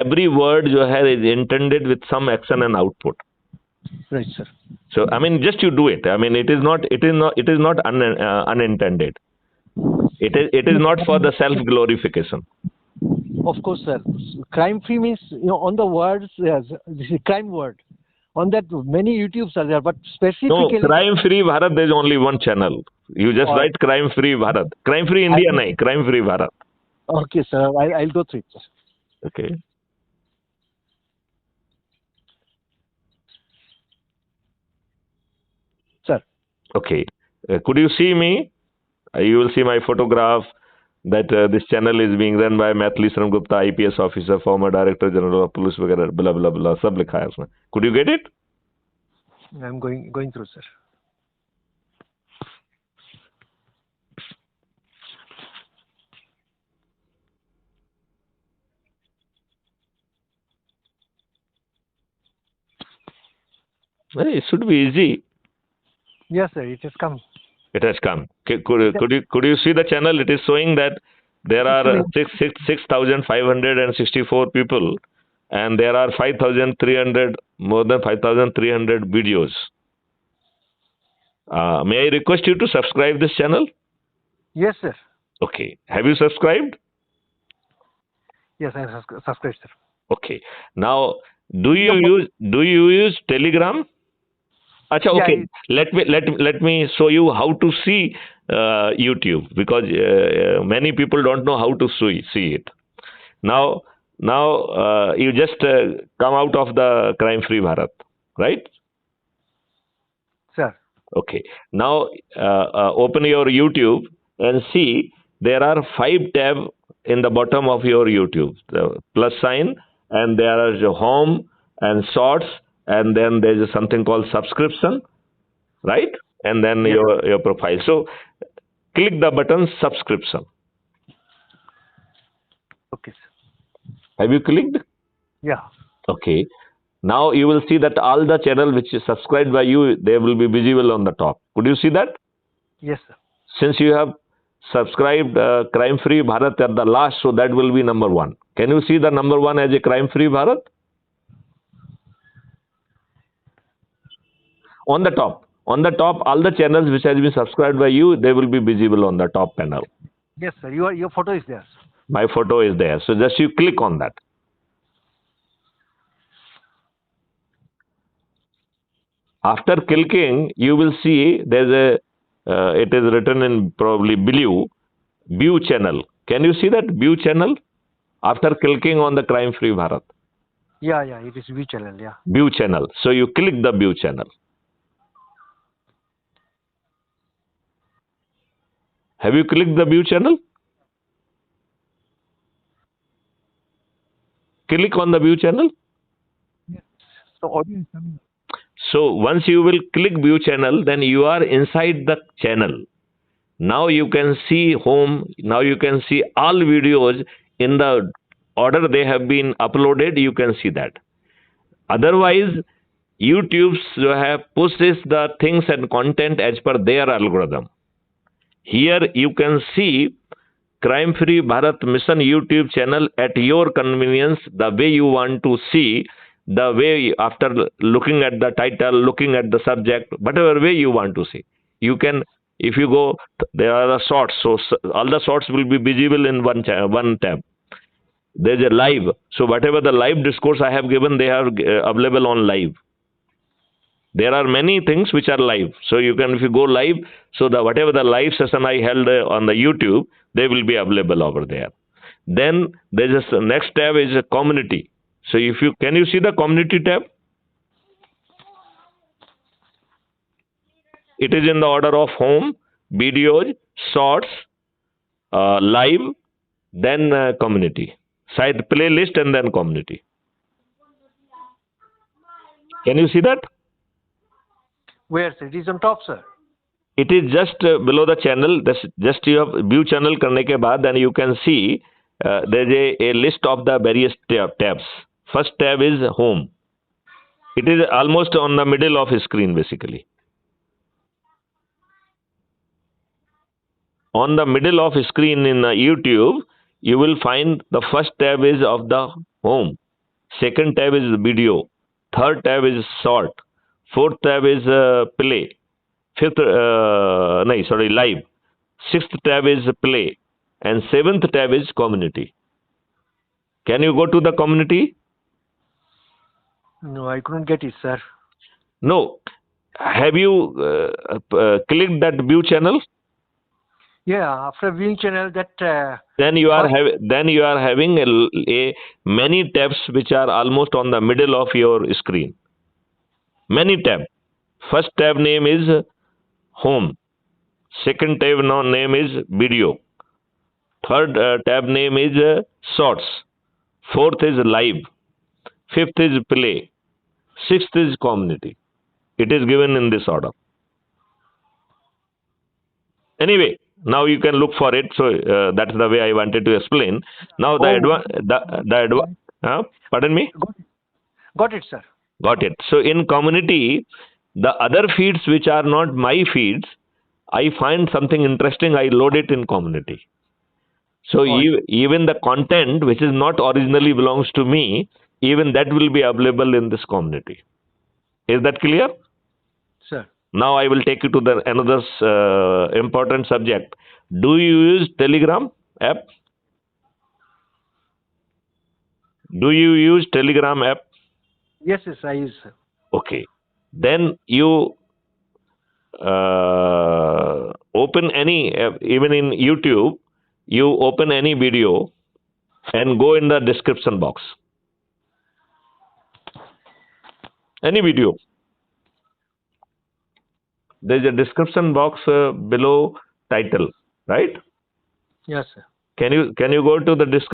every word जो है is intended with some action and output. Right, sir. So I mean, just you do it. I mean, it is not unintended. It is not for the self glorification. Of course, sir. Crime free means, on the words, yes, this is crime word. On that, many YouTubes are there, but specifically. No, crime free Bharat. There is only one channel. You just write crime free Bharat. Crime free India, nahi. Crime free Bharat. Okay, sir. I'll go through it, sir. Okay. Sir. Okay. Could you see me? You will see my photograph. That this channel is being run by Maithili Sharan Gupta, IPS officer, former Director General of Police, वगैरह blah blah blah सब लिखा है उसमें. Could you get it? I'm going through, sir. Well, it should be easy. Yes, sir. It has come. It has come. Could you see the channel? It is showing that there are 6,564 people, and there are 5,300, more than 5,300 videos. May I request you to subscribe this channel? Yes, sir. Okay. Have you subscribed? Yes, I have subscribed, sir. Okay. Now, do you use Telegram? Acha, okay. Yeah. Let me show you how to see YouTube, because many people don't know how to see it. Now you just come out of the crime free Bharat, right? Sir. Okay. Now open your YouTube and see there are 5 tabs in the bottom of your YouTube. The plus sign, and there is home and shorts, and then there is something called subscription, right? And then your profile. So click the button subscription. Okay, sir. Have you clicked? Yeah. Okay. Now you will see that all the channel which is subscribed by you, they will be visible on the top. Could you see that? Yes, sir. Since you have subscribed Crime Free Bharat at the last, so that will be number 1. Can you see the number 1 as a Crime Free Bharat? On the top, all the channels which has been subscribed by you, they will be visible on the top panel. Yes, sir. Your photo is there, sir. My photo is there. So just you click on that. After clicking, you will see there's a, it is written in probably blue, view channel. Can you see that view channel? After clicking on the Crime Free Bharat. Yeah, it is view channel, yeah. View channel. So you click the view channel. Have you clicked the view channel? Click on the view channel. Yes. So audio is coming. So once you will click view channel, then you are inside the channel. Now you can see home. Now you can see all videos in the order they have been uploaded. You can see that. Otherwise, YouTube have pushes the things and content as per their algorithm. Here you can see Crime Free Bharat Mission YouTube channel at your convenience, the way you want to see, the way after looking at the title, looking at the subject, whatever way you want to see. You can, if you go, there are the shorts, so all the shorts will be visible in one tab. There's a live, so whatever the live discourse I have given, they are available on live. There are many things which are live. So you can, if you go live, so the whatever the live session I held on the YouTube, they will be available over there. Then there's a next tab is a community. So if you, can you see the community tab? It is in the order of home, videos, shorts, live, then community. Side playlist and then community. Can you see that? Where, sir? It is on top, sir. It is just below the channel. Just you have view channel karne ke baad, then you can see there's a list of the various tabs. First tab is home. It is almost on the middle of the screen basically. On the middle of the screen in YouTube, you will find the first tab is of the home. Second tab is video. Third tab is sort. Fourth tab is play. Fifth, no, sorry, live. Sixth tab is play. And seventh tab is community. Can you go to the community? No, I couldn't get it, sir. No. Have you clicked that view channel? Yeah, after viewing channel, that Then you are having a many tabs which are almost on the middle of your screen. Many tab. First tab name is home. Second tab name is video. Third tab name is shorts. Fourth is live. Fifth is play. Sixth is community. It is given in this order. Anyway, now you can look for it. So that's the way I wanted to explain. Now pardon me. Got it, sir. Got it. So in community, the other feeds which are not my feeds, I find something interesting, I load it in community. So even the content which is not originally belongs to me, even that will be available in this community. Is that clear? Sir. Now I will take you to the another important subject. Do you use Telegram app? Do you use Telegram app? Yes, I use, sir. Okay. Then you open any, even in YouTube, you open any video and go in the description box. Any video. There is a description box below title, right? Yes, sir. Can you go to the description?